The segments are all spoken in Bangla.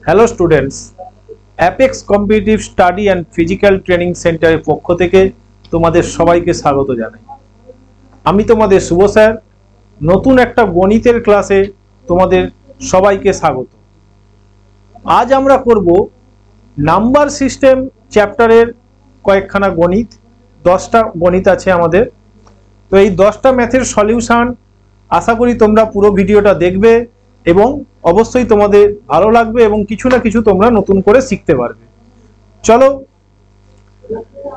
Hello students, apex competitive study and physical training সেন্টারের পক্ষ থেকে তোমাদের সবাইকে স্বাগত জানাই। আমি তোমাদের শুভ স্যার। নতুন একটা গণিতের ক্লাসে তোমাদের সবাইকে স্বাগত। আজ আমরা করব নাম্বার সিস্টেম চ্যাপ্টারের কয়েকখানা গণিত। 10টা গণিত আছে আমাদের। তো এই 10টা ম্যাথের সলিউশন আশা করি তোমরা পুরো ভিডিওটা দেখবে এবং অবশ্যই তোমাদের ভালো লাগবে এবং কিছু না কিছু তোমরা নতুন করে শিখতে পারবে। চলো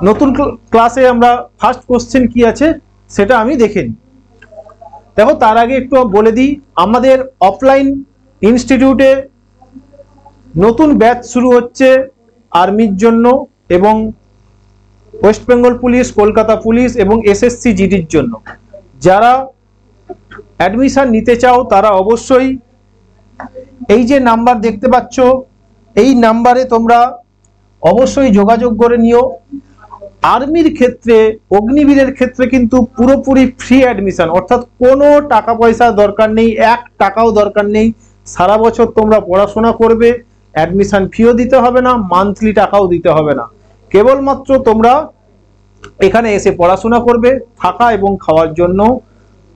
নতুন ক্লাসে আমরা ফার্স্ট কোশ্চেন কি আছে সেটা আমি দেখে নিই। দেখো, তার আগে একটু বলে দিই, আমাদের অফলাইন ইনস্টিটিউটে নতুন ব্যাচ শুরু হচ্ছে আর্মির জন্য এবং West Bengal police, Kolkata police এবং এসএসসি জিডির জন্য। যারা অ্যাডমিশন নিতে চাও তারা অবশ্যই এই যে নাম্বার দেখতে পাচ্ছ, এই নাম্বারে তোমরা অবশ্যই যোগাযোগ করে নিও। আর্মির ক্ষেত্রে, অগ্নিবীরের ক্ষেত্রে কিন্তু পুরোপুরি ফ্রি অ্যাডমিশন, অর্থাৎ কোনো টাকা পয়সা দরকার নেই, 1 টাকাও দরকার নেই। সারা বছর তোমরা পড়াশোনা করবে, অ্যাডমিশন ফিও দিতে হবে না, মান্থলি টাকাও দিতে হবে না। কেবলমাত্র তোমরা এখানে এসে পড়াশোনা করবে, থাকা এবং খাওয়ার জন্য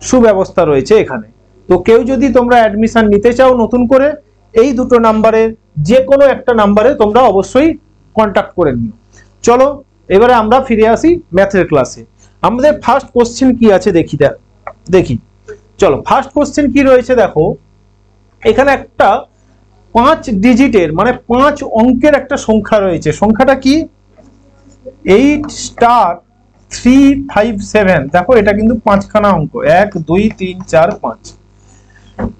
সুব্যবস্থা রয়েছে এখানে। তো কেউ যদি তোমরা অ্যাডমিশন নিতে চাও নতুন করে, এই দুটো নাম্বারে যে কোনো একটা নাম্বারে তোমরা অবশ্যই কন্ট্যাক্ট করে নিও। চলো এবারে আমরা ফিরে আসি ম্যাথের ক্লাসে। আমাদের ফার্স্ট কোশ্চেন কি আছে দেখি। চলো ফার্স্ট কোশ্চেন কি রয়েছে দেখো। এখানে একটা 5 ডিজিটের মানে 5 অঙ্কের একটা সংখ্যা রয়েছে। সংখ্যাটা কি? 8*357। দেখো এটা কিন্তু 5খানা অঙ্ক, 1 2 3 4 5।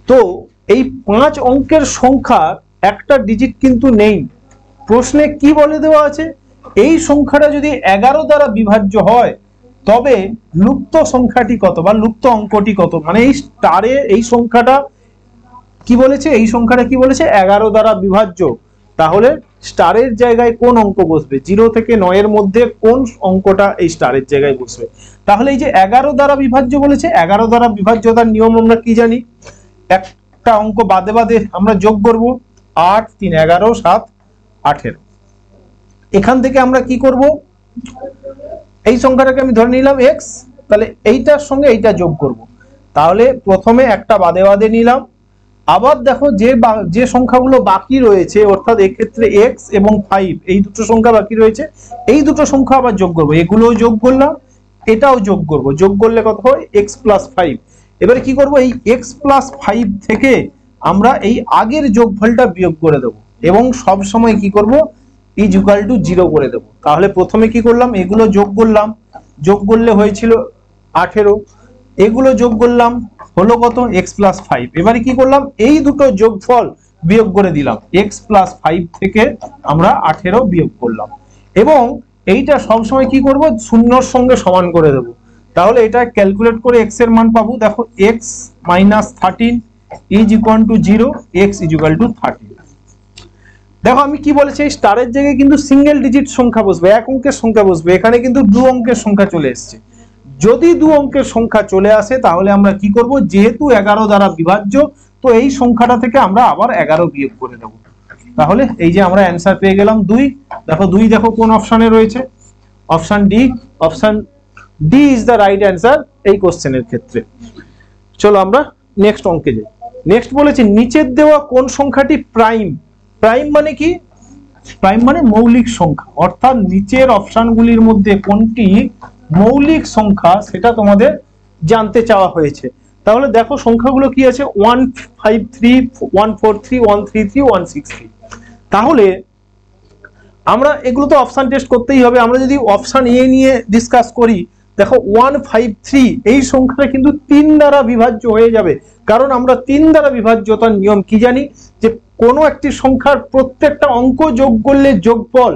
তো এই 5 অঙ্কের সংখ্যা একটা ডিজিট কিন্তু নেই। প্রশ্নে কি বলে দেওয়া আছে, এই সংখ্যাটা যদি 11 দ্বারা বিভাজ্য হয় তবে লুপ্ত সংখ্যাটি কত বা লুপ্ত অঙ্কটি কত। মানে এই স্টারে এই সংখ্যাটা কি বলেছে, এই সংখ্যাটা কি বলেছে 11 দ্বারা বিভাজ্য। তাহলে স্টারের জায়গায় কোন অঙ্ক বসবে? 0 থেকে 9 এর মধ্যে কোন অঙ্কটা এই স্টারের জায়গায় বসবে? তাহলে এই যে 11 দ্বারা বিভাজ্য বলেছে, 11 দ্বারা বিভাজ্যতার নিয়ম আমরা কি জানি? একটা অঙ্ক বাদে বাদে আমরা যোগ করব। 8 3 11 7 18। এখান থেকে আমরা কি করব, এই সংখ্যাটাকে আমি ধরে নিলাম x, তাহলে এইটার সঙ্গে এইটা যোগ করব। তাহলে প্রথমে একটা বাদে বাদে নিলাম। আবার দেখো যে সংখ্যাগুলো বাকি রয়েছে, অর্থাৎ এক্ষেত্রে x এবং 5, এই দুটো সংখ্যা বাকি রয়েছে, এই দুটো সংখ্যা আবার যোগ করব। এগুলোও যোগ করলাম, এটাও যোগ করব। যোগ করলে কত হয়? x + 5। এবারে কি করব, এই x + 5 থেকে আমরা এই আগের যোগফলটা বিয়োগ করে দেব এবং সব সময় কি করব, = 0 করে দেব। তাহলে প্রথমে কি করলাম, এগুলো যোগ করলাম, যোগ করলে হয়েছিল 18, এগুলো যোগ করলাম, হলো কত? x + 5। এবারে কি করলাম, এই দুটো যোগফল বিয়োগ করে দিলাম, x + 5 থেকে আমরা 18 বিয়োগ করলাম এবং এইটা সব সময় কি করব, শূন্যর সঙ্গে সমান করে দেব। তাহলে এটা ক্যালকুলেট করে x এর মান পাবো। দেখো x - 13 = 0, x = 13। দেখো আমি কি বলেছি, এই স্টারের জায়গায় কিন্তু সিঙ্গেল ডিজিট সংখ্যা বসবে, 1 অঙ্কের সংখ্যা বসবে। এখানে কিন্তু 2 অঙ্কের সংখ্যা চলে এসেছে। যদি 2 অঙ্কের সংখ্যা চলে আসে তাহলে আমরা কি করব, যেহেতু 11 দ্বারা বিভাজ্য, তো এই সংখ্যাটা থেকে আমরা আবার 11 বিয়োগ করে দেব। তাহলে এই যে আমরা অ্যানসার পেয়ে গেলাম 2। দেখো 2 দেখো কোন অপশনে রয়েছে, option D. Option D is the right answer এই কোশ্চেনের ক্ষেত্রে। চলো আমরা নেক্সট অঙ্কে যাই। নেক্সট বলেছে নিচের দেওয়া কোন সংখ্যাটি প্রাইম? প্রাইম মানে কি? প্রাইম মানে মৌলিক সংখ্যা, অর্থাৎ নিচের অপশনগুলির মধ্যে কোনটি মৌলিক সংখ্যা সেটা তোমাদের জানতে চাওয়া হয়েছে। তাহলে দেখো সংখ্যাগুলো কি আছে, 153 143 133 163। তাহলে আমরা এগুলো তো অপশন টেস্ট করতেই হবে। আমরা যদি অপশন এ নিয়ে ডিসকাস করি, দেখো 153 এই সংখ্যাটা কিন্তু 3 দ্বারা বিভাজ্য হয়ে যাবে। কারণ আমরা 3 দ্বারা বিভাজ্যতার নিয়ম কি জানি, যে কোনো একটি সংখ্যার প্রত্যেকটা অঙ্ক যোগ করলে যোগফল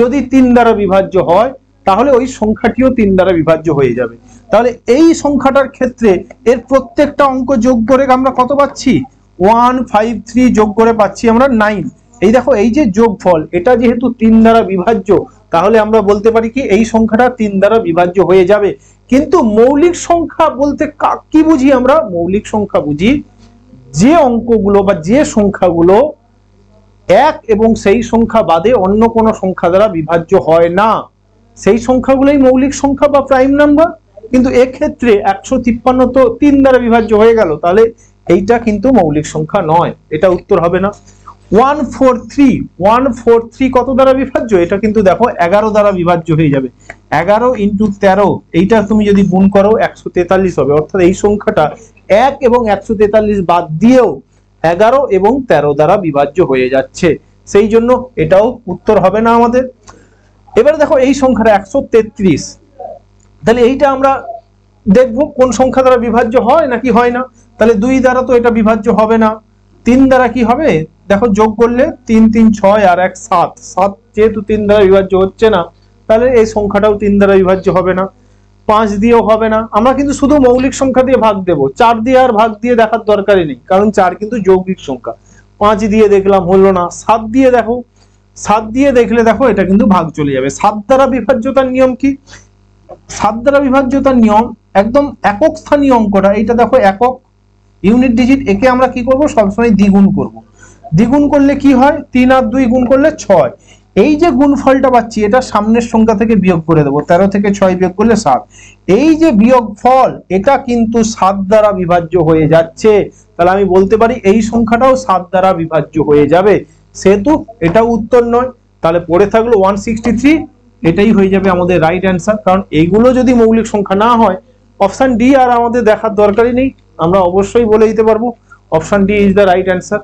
যদি 3 দ্বারা বিভাজ্য হয় তাহলে ওই সংখ্যাটিও 3 দ্বারা বিভাজ্য হয়ে যাবে। তাহলে এই সংখ্যাটার ক্ষেত্রে এর প্রত্যেকটা অঙ্ক যোগ করে আমরা কত পাচ্ছি? 153 যোগ করে পাচ্ছি আমরা 9। এই দেখো এই যে যোগফল, এটা যেহেতু 3 দ্বারা বিভাজ্য, তাহলে আমরা বলতে পারি কি এই সংখ্যাটা 3 দ্বারা বিভাজ্য হয়ে যাবে। কিন্তু মৌলিক সংখ্যা বলতে কি বুঝি আমরা? মৌলিক সংখ্যা বুঝি যে অঙ্কগুলো বা যে সংখ্যাগুলো এক এবং সেই সংখ্যা বাদে অন্য কোনো সংখ্যা দ্বারা বিভাজ্য হয় না, সেই সংখ্যাগুলোই মৌলিক সংখ্যা বা প্রাইম নাম্বার। কিন্তু এক্ষেত্রে 153 তো 3 দ্বারা বিভাজ্য হয়ে গেল, তাহলে এইটা কিন্তু মৌলিক সংখ্যা নয়, এটা উত্তর হবে না। 143 কত দ্বারা বিভাজ্য? এটা কিন্তু দেখো 11 দ্বারা বিভাজ্য হয়ে যাবে। 11 × 13, এইটা তুমি যদি গুণ করো 143 হবে। অর্থাৎ এই সংখ্যাটা 1 এবং 143 বাদ দিয়েও 11 এবং 13 দ্বারা বিভাজ্য হয়ে যাচ্ছে, সেই জন্য এটাও উত্তর হবে না আমাদের। এবারে দেখো এই সংখ্যাটা 133, তাহলে এইটা আমরা দেখবো কোন সংখ্যা দ্বারা বিভাজ্য হয় নাকি হয় না। তাহলে 2 দ্বারা তো এটা বিভাজ্য হবে না। 3 দ্বারা কি হবে? দেখো যোগ করলে 3 3 6 আর 1 7, 7 যেহেতু 3 দ্বারা বিভাজ্য হচ্ছে না, তাহলে এই সংখ্যাটাও 3 দ্বারা বিভাজ্য হবে না। 5 দিয়েও হবে না। আমরা কিন্তু শুধু মৌলিক সংখ্যা দিয়ে ভাগ দেব, 4 দিয়ে আর ভাগ দিয়ে দেখার দরকারই নেই, কারণ 4 কিন্তু যৌগিক সংখ্যা। 5 দিয়ে দেখলাম হলো না, 7 দিয়ে দেখো, 7 দিয়ে দেখলে দেখো এটা কিন্তু ভাগ চলে যাবে। 7 দ্বারা বিভাজ্যতার নিয়ম কি? 7 দ্বারা বিভাজ্যতার নিয়ম একদম একক স্থানীয় অঙ্কটা, এইটা দেখো একক ইউনিট ডিজিট, একে আমরা কি করব? সবসময় দ্বিগুণ করব। দ্বিগুণ করলে কি হয়? 3 আর 2 গুণ করলে 6। এই যে গুণফলটা পাচ্ছি এটা সামনের সংখ্যা থেকে বিয়োগ করে দেবো, 13 থেকে 6 বিয়োগ করলে 7। এই যে বিয়োগফল, এটা কিন্তু 7 দ্বারা বিভাজ্য হয়ে যাচ্ছে, তাহলে আমি বলতে পারি এই সংখ্যাটাও 7 দ্বারা বিভাজ্য হয়ে যাবে, সেহেতু এটাও উত্তর নয়। তাহলে পড়ে থাকলো 163, এটাই হয়ে যাবে আমাদের রাইট অ্যান্সার। কারণ এইগুলো যদি মৌলিক সংখ্যা না হয়, অপশন ডি আর আমাদের দেখার দরকারই নেই, আমরা অবশ্যই বলে দিতে পারবো option D is the right answer.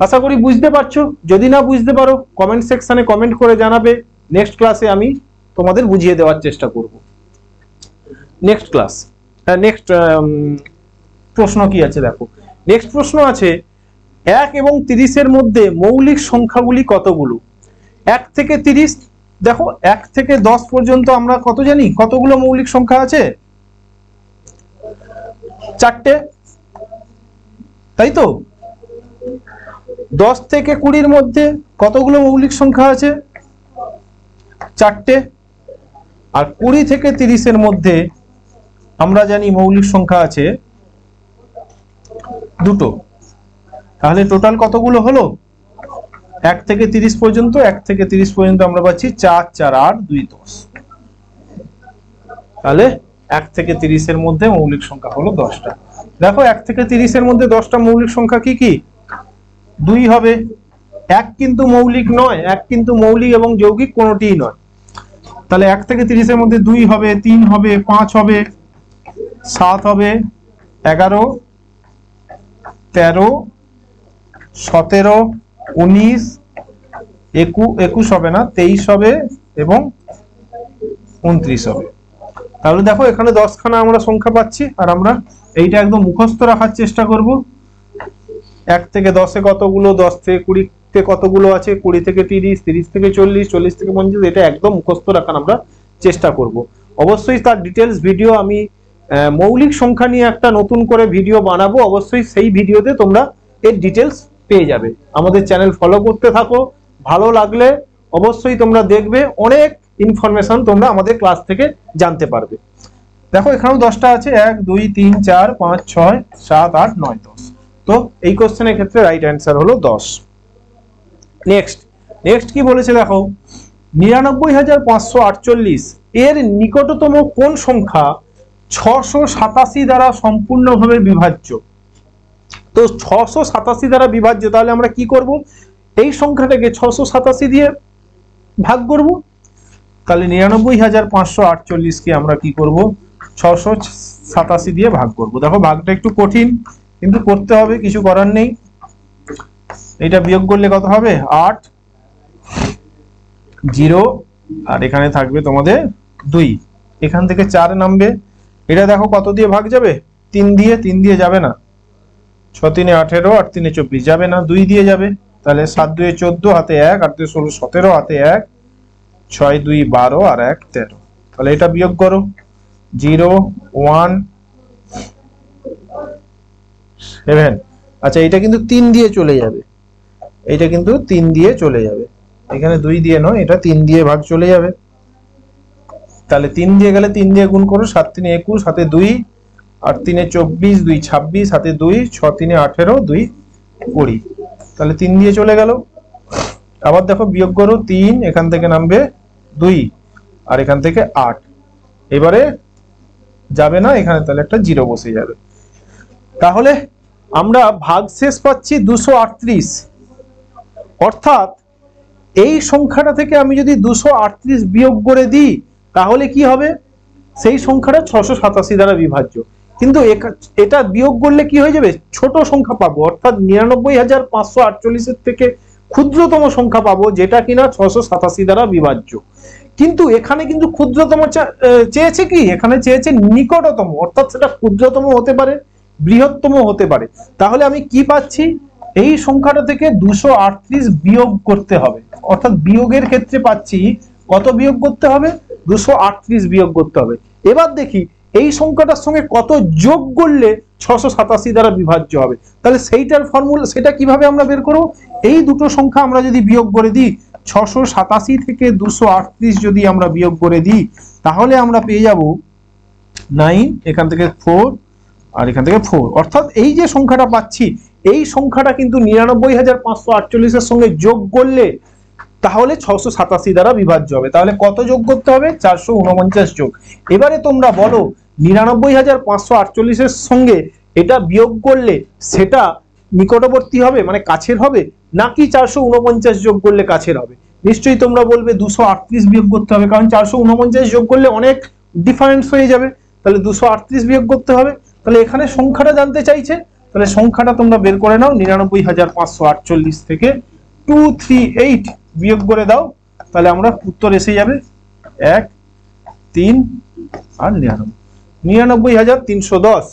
আশা করি বুঝতে পারছো। যদি না বুঝতে পারো কমেন্ট সেকশনে কমেন্ট করে জানাবে, নেক্সট ক্লাসে আমি তোমাদের বুঝিয়ে দেওয়ার চেষ্টা করব। নেক্সট ক্লাস, নেক্সট প্রশ্ন কি আছে দেখো। নেক্সট প্রশ্ন আছে 1 এবং 30 এর মধ্যে মৌলিক সংখ্যাগুলি কতগুলো? 1 থেকে 30, দেখো 1 থেকে 10 পর্যন্ত আমরা কত জানি, কতগুলো মৌলিক সংখ্যা আছে? 4টে, তাই তো। 10 থেকে 20 মধ্যে কতগুলো মৌলিক সংখ্যা আছে? 4টে। আর 20 থেকে 30 এর মধ্যে আমরা জানি মৌলিক সংখ্যা আছে 2টো। তাহলে টোটাল কতগুলো হলো? 1 থেকে 30 পর্যন্ত, 1 থেকে 30 পর্যন্ত আমরা পাচ্ছি 4 4 8 2 10। তাহলে 1 থেকে 30 এর মধ্যে মৌলিক সংখ্যা হলো 10টা। দেখো 1 থেকে 30 এর মধ্যে 10টা মৌলিক সংখ্যা কি কি? 2 হবে। 1 কিন্তু মৌলিক নয়, 1 কিন্তু মৌলিক এবং যৌগিক কোনোটিই নয়। তাহলে 1 থেকে 30 এর মধ্যে 2 হবে, 3 হবে, 5 হবে, 7 হবে, 11 13 17 19 21 হবে না, 23 হবে এবং 29 হবে। তাহলে দেখো এখানে 10খানা আমরা সংখ্যা পাচ্ছি, আর আমরা এইটা একদম মুখস্থ রাখার চেষ্টা করব। 1 থেকে 10 এ কতগুলো, 10 থেকে 20 তে কতগুলো আছে, 20 থেকে 30, 30 থেকে 40, 40 থেকে 50, এটা একদম মুখস্থ রাখার আমরা চেষ্টা করব। অবশ্যই তার ডিটেলস ভিডিও আমি মৌলিক সংখ্যা নিয়ে একটা নতুন করে ভিডিও বানাবো, অবশ্যই সেই ভিডিওতে তোমরা এর ডিটেলস পেয়ে যাবে। আমাদের চ্যানেল ফলো করতে থাকো, ভালো লাগলে অবশ্যই তোমরা দেখবে, অনেক ইনফরমেশন তোমরা আমাদের ক্লাস থেকে জানতে পারবে। দেখো এখানেও 10টা আছে, 1 2 3 4 5 6 7 8 9 10। তো এই কোশ্চেনের ক্ষেত্রে রাইট অ্যান্সার হলো 10। নেক্সট কি বলেছে দেখো, 99548 এর নিকটতম কোন সংখ্যা 687 দ্বারা সম্পূর্ণভাবে বিভাজ্য? তো 687 দ্বারা বিভাজ্য, তাহলে আমরা কি করব? এই সংখ্যাটাকে 687 দিয়ে ভাগ করব। তাহলে 99548 কে আমরা কি করব? 687 দিয়ে ভাগ করব। দেখো ভাগটা একটু কঠিন, কিন্তু করতে হবে, কিছু করার নেই। এটা বিয়োগ করলে কত হবে? 8 0, আর এখানে থাকবে তোমাদের 2, এখান থেকে 4 নামবে। এটা দেখো কত দিয়ে ভাগ যাবে? 3 দিয়ে। 3 দিয়ে যাবে না, 6 3 18, 8 3 24 যাবে না, 2 দিয়ে যাবে। তাহলে 7 2 14, হাতে 1, 8 2 16 17, হাতে 1, 6 2 12 আর 1 13। তাহলে এটা বিয়োগ করো, 0 1 7। আচ্ছা এটা কিন্তু 3 দিয়ে চলে যাবে, এটা কিন্তু 3 দিয়ে চলে যাবে, এখানে 2 দিয়ে নয়, এটা 3 দিয়ে ভাগ চলে যাবে। তাহলে 3 দিয়ে গেলে 3 দিয়ে গুণ করো, 7 3 21, হাতে 2, 8 3 24, 2 26, হাতে 2, 6 3 18, 2 20। তাহলে 3 দিয়ে চলে গেল। আবার দেখো বিয়োগ করো, 3 এখান থেকে নামবে 2 আর এখান থেকে 8, এবারে যাবে না এখানে, তাহলে একটা 0 বসে যাবে। তাহলে আমরা ভাগশেষ পাচ্ছি 238, অর্থাৎ এই সংখ্যাটা থেকে আমি যদি 238 বিয়োগ করে দিই তাহলে কি হবে, সেই সংখ্যাটা 687 দ্বারা বিভাজ্য। কিন্তু এটা বিয়োগ করলে কি হয়ে যাবে, ছোট সংখ্যা পাবো, অর্থাৎ 99,548 এর থেকে ক্ষুদ্রতম সংখ্যা পাবো, যেটা কিনা 687 দ্বারা বিভাজ্য। কিন্তু এখানে কিন্তু ক্ষুদ্রতম চেয়েছে কি, এখানে চেয়েছে নিকটতম, অর্থাৎ সেটা ক্ষুদ্রতম হতে পারে, বৃহত্তম হতে পারে। তাহলে আমি কি পাচ্ছি, এই সংখ্যাটা থেকে 238 বিয়োগ করতে হবে, অর্থাৎ বিয়োগের ক্ষেত্রে পাচ্ছি কত বিয়োগ করতে হবে, 238 বিয়োগ করতে হবে। এবার দেখি এই সংখ্যাটার সঙ্গে কত যোগ করলে 687 দ্বারা বিভাজ্য হবে। তাহলে সেইটার ফর্মুলা, সেটা কিভাবে আমরা বের করব, এই দুটো সংখ্যা আমরা যদি বিয়োগ করে দিই, 687 থেকে 238 যদি আমরা বিয়োগ করে দিই তাহলে আমরা পেয়ে যাব 9, এখান থেকে 4 আর এখান থেকে 4, অর্থাৎ এই যে সংখ্যাটা পাচ্ছি এই সংখ্যাটা কিন্তু 99,548 এর সঙ্গে যোগ করলে তাহলে 687 দ্বারা বিভাজ্য হবে। তাহলে কত যোগ করতে হবে, 449 যোগ। এবারে তোমরা বলো 99,548 এর সঙ্গে এটা বিয়োগ করলে সেটা নিকটবর্তী হবে, মানে কাছের হবে, নাকি 449 যোগ করলে কাছের হবে? নিশ্চয়ই তোমরা বলবে 238 বিয়োগ করতে হবে, কারণ 449 যোগ করলে অনেক ডিফারেন্স হয়ে যাবে, তাহলে 238 বিয়োগ করতে হবে। তাহলে এখানে সংখ্যাটা জানতে চাইছে, তাহলে সংখ্যাটা তোমরা বের করে নাও, 99,548 থেকে 238 বিয়োগ করে দাও, তাহলে আমরা উত্তর এসে যাবে 1, 3 আর 99,310।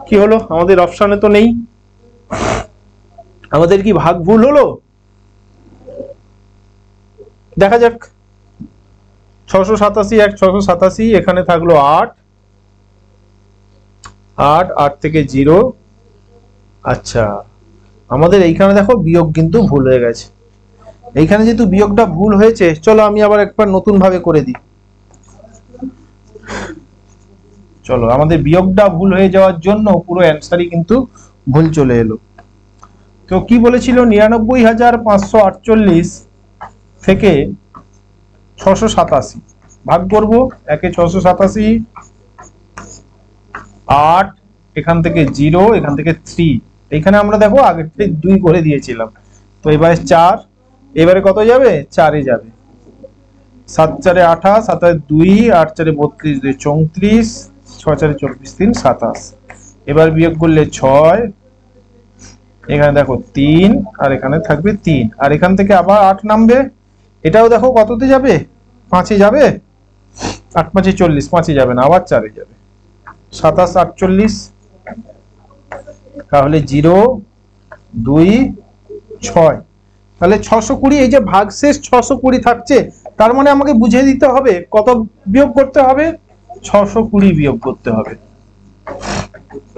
কি হলো, আমাদের অপশনে তো নেই, আমাদের কি ভাগ ভুল হলো? দেখা যাক, 687 1 687, এখানে থাকলো 8 থেকে 0। আচ্ছা, আমাদের এইখানে দেখো বিয়োগ কিন্তু ভুল হয়ে গেছে, এইখানে যেহেতু বিয়োগটা ভুল হয়েছে, চলো আমি আবার একবার নতুন ভাবে করে দিই। চলো, আমাদের বিয়োগটা ভুল হয়ে যাওয়ার জন্য পুরো অ্যান্সারই কিন্তু ভুল চলে এলো। তো কি বলেছিল, 99,548 থেকে 687 ভাগ করব, 1 687, 8 এখান থেকে 0, এখান থেকে 3, এখানে আমরা দেখো আগে 2 করে দিয়েছিলাম, তো এবারে 4, এবারে কত যাবে, 4 এ যাবে, 7 4 28, 7 2, 8 4 32, 2 34, 6 4 24, 3 27, এবার বিয়োগ করলে 6, এখানে দেখো 3 আর এখানে থাকবে 3, আর এখান থেকে আবার 8 নামবে, এটাও দেখো কততে যাবে, 5 এ যাবে, 8 5 40, 5 এ যাবে না, আবার 4 এ যাবে, 27 48, তাহলে 0 2 6, তাহলে 620। এই যে ভাগশেষ 620 থাকছে, তার মানে আমাকে বুঝিয়ে দিতে হবে কত বিয়োগ করতে হবে, 620 বিয়োগ করতে হবে।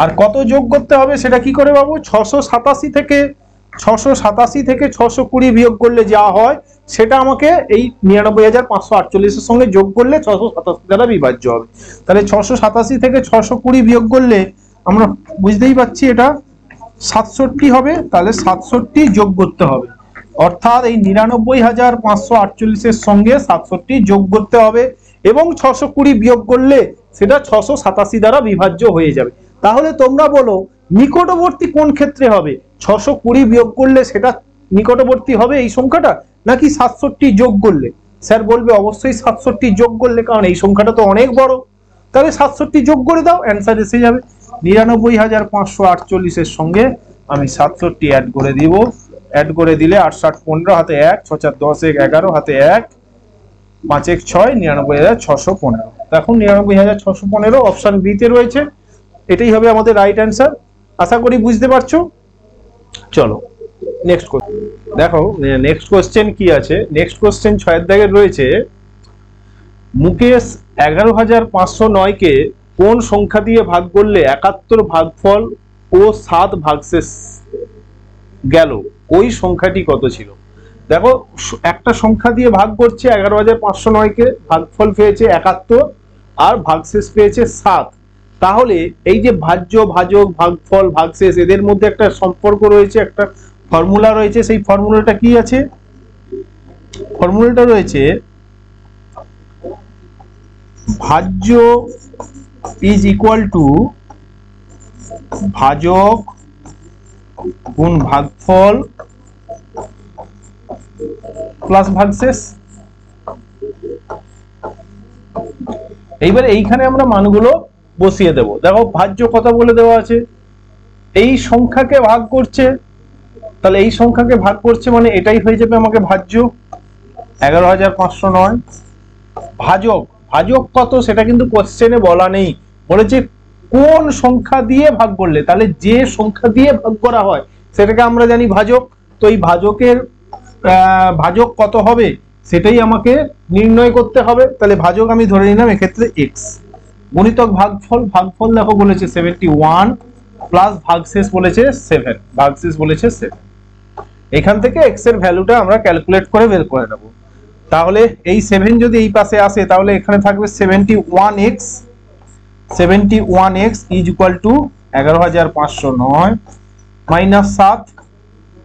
আর কত যোগ করতে হবে সেটা কি করে পাবো, 687 থেকে 620 বিয়োগ করলে যা হয় সেটা আমাকে এই 99,548 এর সঙ্গে যোগ করলে 687 দ্বারা বিভাজ্য হবে। তাহলে 687 থেকে 620 বিয়োগ করলে আমরা বুঝতেই পাচ্ছি এটা 67 হবে, তাহলে 67 যোগ করতে হবে, অর্থাৎ এই 99,548 এর সঙ্গে 67 যোগ করতে হবে, এবং 620 বিয়োগ করলে সেটা 687 দ্বারা বিভাজ্য হয়ে যাবে। তাহলে তোমরা বলো নিকটবর্তী কোন ক্ষেত্রে হবে, 620 বিয়োগ করলে সেটা নিকটবর্তী হবে এই সংখ্যাটা, নাকি 67 যোগ করলে? স্যার বলবে অবশ্যই 67 যোগ করলে, কারণ এই সংখ্যাটা তো অনেক বড়। তাহলে 67 যোগ করে দাও, অ্যান্সার এসে যাবে। 99,548 এর সঙ্গে আমি 67 অ্যাড করে দিব, অ্যাড করে দিলে 8 7 15, হাতে 1, 6 4 10 1 11, হাতে 1, 5 1 6, 99,615। এখন 99,615 অপশন বি তে রয়েছে, এটাই হবে আমাদের রাইট অ্যান্সার। আশা করি বুঝতে পারছো। চলো নেক্সট কোশ্চেন দেখো, নেক্সট কোশ্চেন কি আছে। নেক্সট কোশ্চেন 6 এর দাগের রয়েছে, মুকেশ 11,509 কে কোন সংখ্যা দিয়ে ভাগ করলে 71 ভাগফল ও 7 ভাগশেষ গেল, ওই সংখ্যাটি কত ছিল? দেখো, একটা সংখ্যা দিয়ে ভাগ করছে 11,509 কে, ভাগফল পেয়েছে 71 আর ভাগশেষ পেয়েছে 7। তাহলে এই যে ভাজ্য, ভাজক, ভাগফল, ভাগশেষ, এদের মধ্যে একটা সম্পর্ক রয়েছে, একটা ফর্মুলা রয়েছে, সেই ফর্মুলাটা কি আছে? ফর্মুলাটা রয়েছে ভাজ্য ইজ ইকুয়াল টু ভাজক গুণ ভাগফল প্লাস ভাগশেষ। এইবার এইখানে আমরা মানগুলো বসিয়ে দেব। দেখো ভাজ্য কত বলে দেওয়া আছে, এই সংখ্যাকে ভাগ করছে, তাহলে এই সংখ্যাকে ভাগ করছে মানে এটাই হয়ে যাবে আমাকে ভাজ্য 11,509। ভাজক, ভাজক কত সেটা কিন্তু কোশ্চেনে বলা নেই, বলেছে কোন সংখ্যা দিয়ে ভাগ করলে, তাহলে যে সংখ্যা দিয়ে ভাগ করা হয় সেটাকে আমরা জানি ভাজক। তো এই ভাজকের ভাজক কত হবে সেটাই আমাকে নির্ণয় করতে হবে। তাহলে ভাজক আমি ধরে নিলাম এক্ষেত্রে x, গুণিতক ভাগফল, ভাগফল দেখো বলেছে 71 প্লাস ভাগশেষ বলেছে 7, ভাগশেষ বলেছে 7। এখান থেকে x এর ভ্যালুটা আমরা ক্যালকুলেট করে বের করে নেব। তাহলে এই 7 যদি এই পাশে আসে তাহলে এখানে থাকবে 71x, 71x is equal to 11,509 minus 7,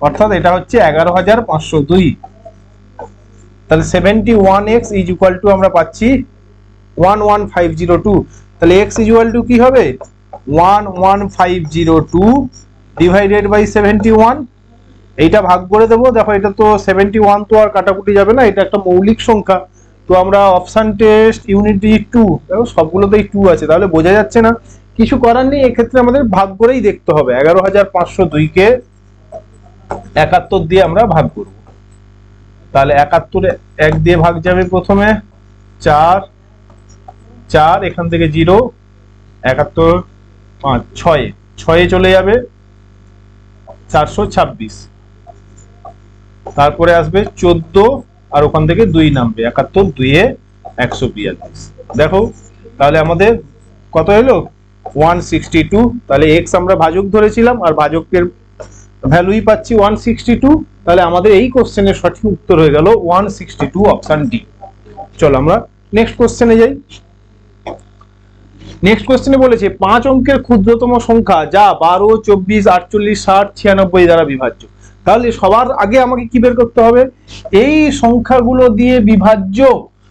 অর্থাৎ এটা হচ্ছে 11,502। তাহলে 71x ইজ ইকুয়াল টু আমরা পাচ্ছি 11502। তাহলে x ইজ ইকুয়াল টু কি হবে 11502 ডিভাইডেড বাই 71। এইটা ভাগ করে দেবো। দেখো এটা তো 71 তো আর কাটাকুটি যাবে না, এটা একটা মৌলিক সংখ্যা। তো আমরা অপশন টেস্ট ইউনিট ডিজিট 2, দেখো সবগুলোতেই 2 আছে, তাহলে বোঝা যাচ্ছে না, কিছু করার নেই, এক্ষেত্রে আমাদের ভাগ করেই দেখতে হবে। 11,502 কে 71 দিয়ে আমরা ভাগ করব। তাহলে 71 1 দিয়ে ভাগ যাবে প্রথমে 4, 4 এখান থেকে 0, 71 5 6, 6 চলে যাবে 426, তারপরে আসবে 14 আর ওখান থেকে 2 নামবে, 71 2 এ 142। দেখো তাহলে আমাদের কত এলো 162। তাহলে x আমরা ভাজক ধরেছিলাম আর ভাজকের ভ্যালুই পাচ্ছি 162। তাহলে আমাদের এই কোশ্চেনের সঠিক উত্তর হয়ে গেল 162, অপশন ডি। চলো আমরা নেক্সট কোশ্চেনে যাই। নেক্সট কোশ্চেনে বলেছে 5 অঙ্কের ক্ষুদ্রতম সংখ্যা যা 12, 24, 48, 60, 96 দ্বারা বিভাজ্য। তাহলে সবার আগে আমাকে কি বের করতে হবে, এই সংখ্যাগুলো দিয়ে বিভাজ্য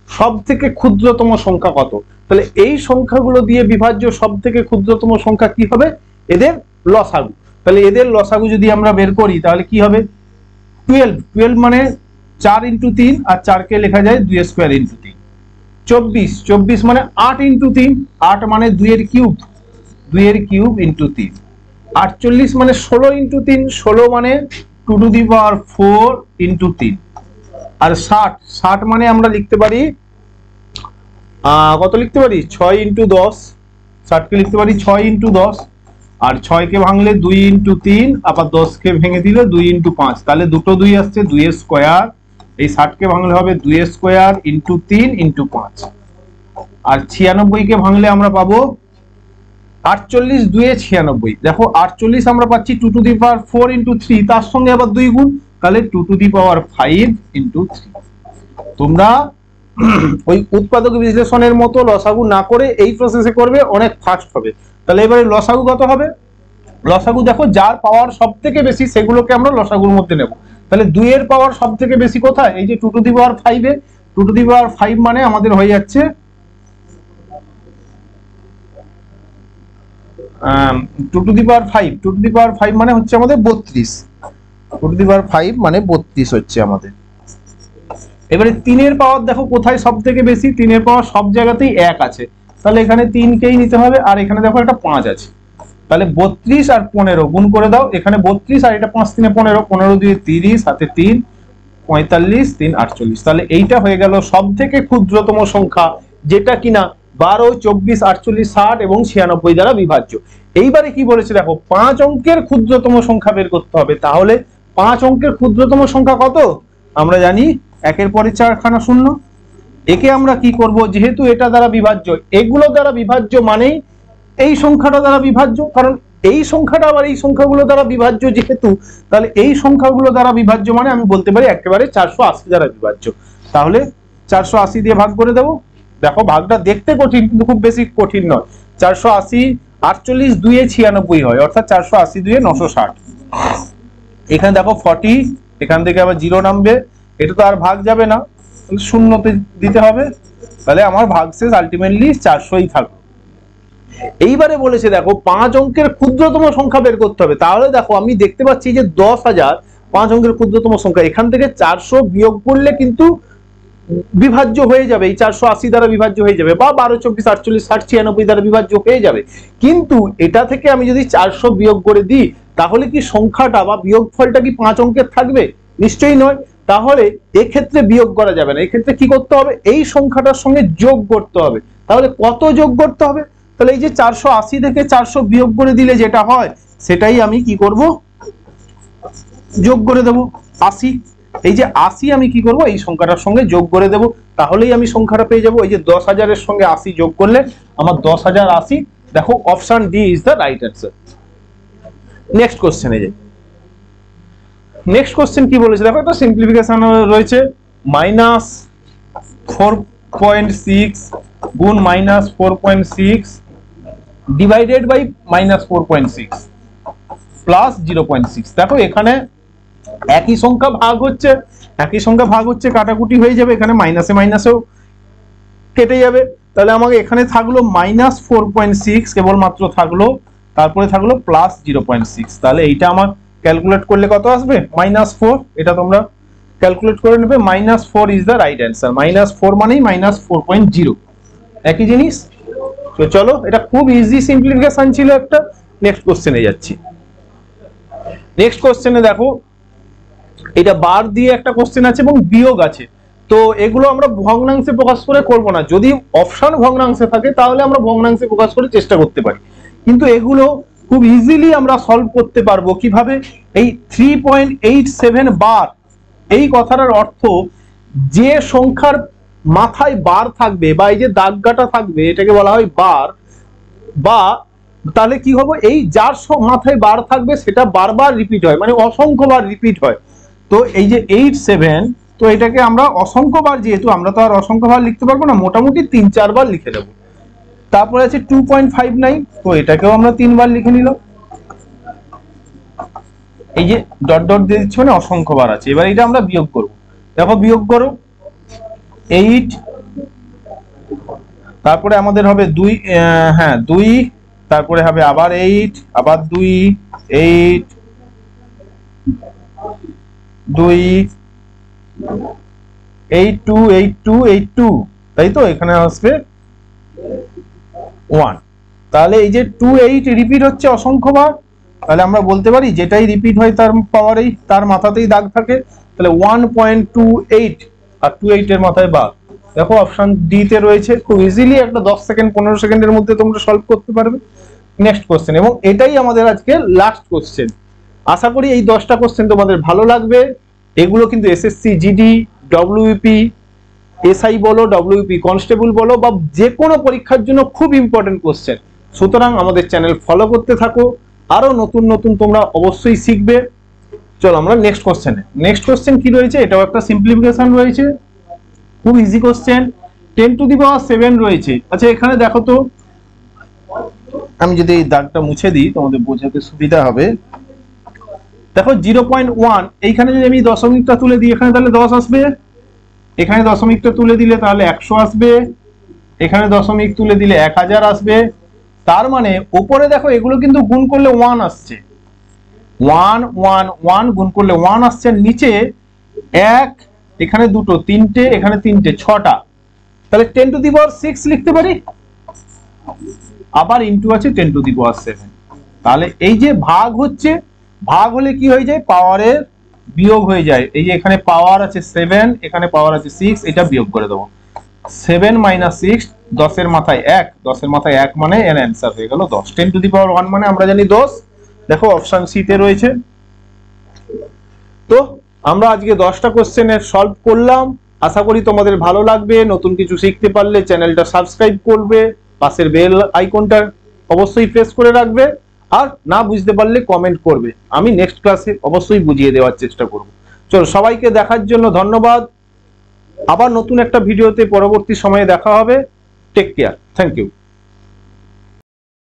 সব থেকে ক্ষুদ্রতম সংখ্যা কত। তাহলে এই সংখ্যাগুলো দিয়ে বিভাজ্য সব থেকে ক্ষুদ্রতম সংখ্যা কি হবে, এদের লসাগু। তাহলে এদের লসাগু যদি আমরা বের করি তাহলে কি হবে 12, 12 মানে 4 ইন্টু 3 আর 4 কে লেখা যায় 2 স্কোয়ার ইন্টু 3। 24, 24 মানে 8 ইন্টু 3, 8 মানে 2 এর কিউব, 2 এর কিউব ইন্টু 3। 48 মানে 16 ইন্টু 3, 16 মানে 2 টু দি পাওয়ার 4 ইন্টু 3। আর 60, 60 মানে আমরা লিখতে পারি কত লিখতে পারি 6 ইন্টু 10, 60 কে লিখতে পারি 6 ইন্টু 10, আর 6 কে ভাঙলে 2 ইন্টু 3, আবার 10 কে ভেঙে দিলে 2 ইন্টু 5, তাহলে দুটো 2 আসছে 2 এর স্কোয়ার। এই 60 কে ভাঙলে হবে 2 এর স্কোয়ার ইন্টু 3 ইন্টু 5। আর 96 কে ভাঙলে আমরা পাবো 48, 2 এ 96। দেখো 48 আমরা পাচ্ছি 2 টু দি পাওয়ার 4 ইন্টু 3, তার সঙ্গে আবার 2 গুণ, তাহলে 2 টু দি পাওয়ার 5 ইন্টু 3। তোমরা ওই উৎপাদক বিশ্লেষণের মতো লসাগু না করে এই প্রসেসে করবে, অনেক ফাস্ট হবে। তাহলে এবারে লসাগু কত হবে, লসাগু দেখো যার পাওয়ার সব থেকে বেশি সেগুলোকে আমরা লসাগুর মধ্যে নেব। তাহলে 2 এর পাওয়ার সব থেকে বেশি কোথায়, এই যে 2 to the power 5 A, 2 to the পাওয়ার 5 মানে আমাদের হয়ে যাচ্ছে 2 to the power 5, 2 to the পাওয়ার 5 মানে হচ্ছে আমাদের 32, 2 টু দি পাওয়ার 5 মানে 32 হচ্ছে আমাদের। এবারে 3 এর পাওয়ার দেখো কোথায় সব থেকে বেশি, 3 এর পাওয়ার সব জায়গাতেই 1 আছে, তাহলে এখানে 3 কেই নিতে হবে, আর এখানে দেখো একটা 5 আছে, তাহলে 32 আর 15 গুণ করে দাও, এখানে 32 আর এটা 5 3 15, 15 2 30, সাথে 3 45, 3 48। তাহলে এইটা হয়ে গেল সব থেকে ক্ষুদ্রতম সংখ্যা, যেটা কিনা 12, 24, 48, 60 এবং 96 দ্বারা বিভাজ্য। এইবারে কি বলেছে দেখো 5 অঙ্কের ক্ষুদ্রতম সংখ্যা বের করতে হবে। তাহলে 5 অঙ্কের ক্ষুদ্রতম সংখ্যা কত, আমরা জানি 1 এর পরে 4 খানা শূন্য। একে আমরা কি করব, যেহেতু এটা দ্বারা বিভাজ্য, এগুলো দ্বারা বিভাজ্য মানেই এই সংখ্যাটা দ্বারা বিভাজ্য, কারণ এই সংখ্যাটা আবার এই সংখ্যাগুলো দ্বারা বিভাজ্য যেহেতু, তাহলে এই সংখ্যাগুলো দ্বারা বিভাজ্য মানে আমি বলতে পারি একেবারে 480 দ্বারা বিভাজ্য। তাহলে 480 দিয়ে ভাগ করে দেবো। দেখো ভাগটা দেখতে কঠিন কিন্তু খুব বেশি কঠিন নয়। 480, 48 2 এ 96 হয়, অর্থাৎ 480 2 এ 960। এখানে দেখো 40, এখান থেকে আবার 0 নামবে, এটা তো আর ভাগ যাবে না, শূন্যতে দিতে হবে, তাহলে আমার ভাগশেষ আলটিমেটলি 400ই থাকবে। এইবারে বলেছে দেখো 5 অঙ্কের ক্ষুদ্রতম সংখ্যা বের করতে হবে। তাহলে দেখো আমি দেখতে পাচ্ছি যে 10,000 5 অঙ্কের ক্ষুদ্রতম সংখ্যা, এখান থেকে 400 বিয়োগ করলে কিন্তু বিভাজ্য হয়ে যাবে, এই 480 দ্বারা বিভাজ্য হয়ে যাবে, বা 12, 24, 48, 60, 96 দ্বারা বিভাজ্য হয়ে যাবে। কিন্তু এটা থেকে আমি যদি 400 বিয়োগ করে দিই, তাহলে কি সংখ্যাটা বা বিয়োগফলটা কি 5 অঙ্কের থাকবে? নিশ্চয়ই নয়। তাহলে এক্ষেত্রে বিয়োগ করা যাবে না, এক্ষেত্রে কি করতে হবে? এই সংখ্যাটার সঙ্গে যোগ করতে হবে। তাহলে কত যোগ করতে হবে? তাহলে এই যে 480 থেকে 400 বিয়োগ করে দিলে যেটা হয়, সেটাই আমি কি করব? যোগ করে দেব 80। এই যে 80 আমি কি করব? এই সংখ্যাটার সঙ্গে যোগ করে দেব, তাহলেই আমি সংখ্যাটা পেয়ে যাব। এই যে 10,000 এর সঙ্গে 80 যোগ করলে আমার 10,080। দেখো option D is the right answer. Next কোশ্চেনে যাই। নেক্সট কোশ্চেন কি বলেছে দেখো, একটা সিম্পলিফিকেশন রয়েছে। -4.6 গুণ -4.6 ডিভাইডেড বাই -4.6 প্লাস 0.6। দেখো এখানে একই সংখ্যা ভাগ হচ্ছে, একই সংখ্যা ভাগ হচ্ছে, কাটাকুটি হয়ে যাবে, এখানে মাইনাসে মাইনাসেও কেটে যাবে। তাহলে আমাকে এখানে থাকলো -4.6 কেবলমাত্র থাকলো, তারপরে থাকলো প্লাস 0.6। তাহলে এইটা আমার ক্যালকুলেট করলে কত আসবে? -4। এটা তোমরা ক্যালকুলেট করে নেবে। -4 ইজ দ্য রাইট অ্যান্সার। -4 মানেই -4.0, একই জিনিস। তো চলো, এটা খুব ইজি সিম্পলিফিকেশন ছিল একটা। নেক্সট কোশ্চেনে যাচ্ছি। নেক্সট কোশ্চেনে দেখো, এটা বার দিয়ে একটা কোশ্চেন আছে এবং বিয়োগ আছে। তো এগুলো আমরা ভগ্নাংশে প্রকাশ করে করব না। যদি অপশন ভগ্নাংশে থাকে তাহলে আমরা ভগ্নাংশে প্রকাশ করে চেষ্টা করতে পারি, কিন্তু এগুলো খুব ইজিলি আমরা সলভ করতে পারবো। কিভাবে? এই 3.87 বার, এই কথাটার অর্থ যে সংখ্যার মাথায় বার থাকবে বা এই যে দাগগাটা থাকবে, এটাকে বলা হয় বার। বা তাহলে কি হবে? এই যার মাথায় বার থাকবে সেটা বারবার রিপিট হয়, মানে অসংখ্যবার রিপিট হয়। তো এই যে 87, তো এটাকে আমরা অসংখ্যবার, যেহেতু আমরা তো আর অসংখ্যবার লিখতে পারবো না, মোটামুটি 3-4 বার লিখে দেবো। তারপরে আছে 2.59, তো এটাকেও আমরা 3 বার লিখে নিলাম। এই যে ডট ডট দিয়ে দিচ্ছি মানে অসংখ্যবার আছে। এবার এটা আমরা বিয়োগ করব। দেখো বিয়োগ করো, 8, তারপরে আমাদের হবে 2, হ্যাঁ 2, তারপরে হবে আবার 8, আবার 2, 8, 2, 8, 2, 8, 2, 8, 2, তাই তো? এখানে আসবে 1। তাহলে এই যে 2, 8 রিপিট হচ্ছে অসংখ্যবার। তাহলে আমরা বলতে পারি যেটাই রিপিট হয় তার পাওয়ারেই, তার মাথাতেই দাগ থাকে। তাহলে 1.28 আর 28 এর মাথায় বার। দেখো অপশন ডি তে রয়েছে। খুব ইজিলি একটা 10 সেকেন্ড 15 সেকেন্ডের মধ্যে তোমরা সলভ করতে পারবে। নেক্সট কোশ্চেন, এবং এটাই আমাদের আজকে লাস্ট কোশ্চেন। আশা করি এই 10টা কোশ্চেন তোমাদের ভালো লাগবে। এগুলো কিন্তু এসএসসি, জিডি, ডব্লিউপি, এসআই বলো, ডব্লিউপি কনস্টেবল বলো, বা যে কোনো পরীক্ষার জন্য খুব ইম্পর্টেন্ট কোশ্চেন। সুতরাং আমাদের চ্যানেল ফলো করতে থাকো, আরো নতুন নতুন তোমরা অবশ্যই শিখবে। চলো আমরা নেক্সট কোশ্চেনে। নেক্সট কোশ্চেন কি রয়েছে? এটাও একটা সিম্পলিফিকেশন রয়েছে, খুব ইজি কোশ্চেন। 10⁻7 রয়েছে। আচ্ছা এখানে দেখো তো, আমি যদি এই দাগটা মুছে দিই তোমাদের বোঝাতে সুবিধা হবে। দেখো 0.1, এইখানে যদি আমি দশমিকটা তুলে দিই এখানে, তাহলে 10 আসবে। এখানে দশমিকটা তুলে দিলে তাহলে 100 আসবে। এখানে দশমিক তুলে দিলে 1000 আসবে। তার মানে উপরে দেখো এগুলো কিন্তু গুণ করলে 1 আসছে, 1 1 1 গুণ করলে 1 আসছে। নিচে 1, এখানে 2, 3টে, এখানে 3টে, 6টা। তাহলে 10⁶ লিখতে পারি। আবার ইনটু আছে 10⁻7। তাহলে এই যে ভাগ হচ্ছে, ভাগ হলে কি হয়ে যায়? পাওয়ারের বিয়োগ হয়ে যায়। এই যে এখানে পাওয়ার আছে 7, এখানে পাওয়ার আছে 6, এটা বিয়োগ করে দেবো। 7 - 6, 10 এর মাথায় 1, 10 এর মাথায় 1 মানে এর অ্যান্সার হয়ে গেল 10। 10⁻1 মানে আমরা জানি 10। দেখো অপশন সি তে রয়েছে। তো আমরা আজকে 10টা কোশ্চেনের সলভ করলাম। আশা করি তোমাদের ভালো লাগবে। নতুন কিছু শিখতে পারলে চ্যানেলটা সাবস্ক্রাইব করবে, পাশের বেল আইকনটা অবশ্যই প্রেস করে রাখবে, আর না বুঝতে পারলে কমেন্ট করবে। আমি নেক্সট ক্লাসে অবশ্যই বুঝিয়ে দেওয়ার চেষ্টা করব। চলো, সবাইকে দেখার জন্য ধন্যবাদ। আবার নতুন একটা ভিডিওতে পরবর্তী সময়ে দেখা হবে। Take care. Thank you.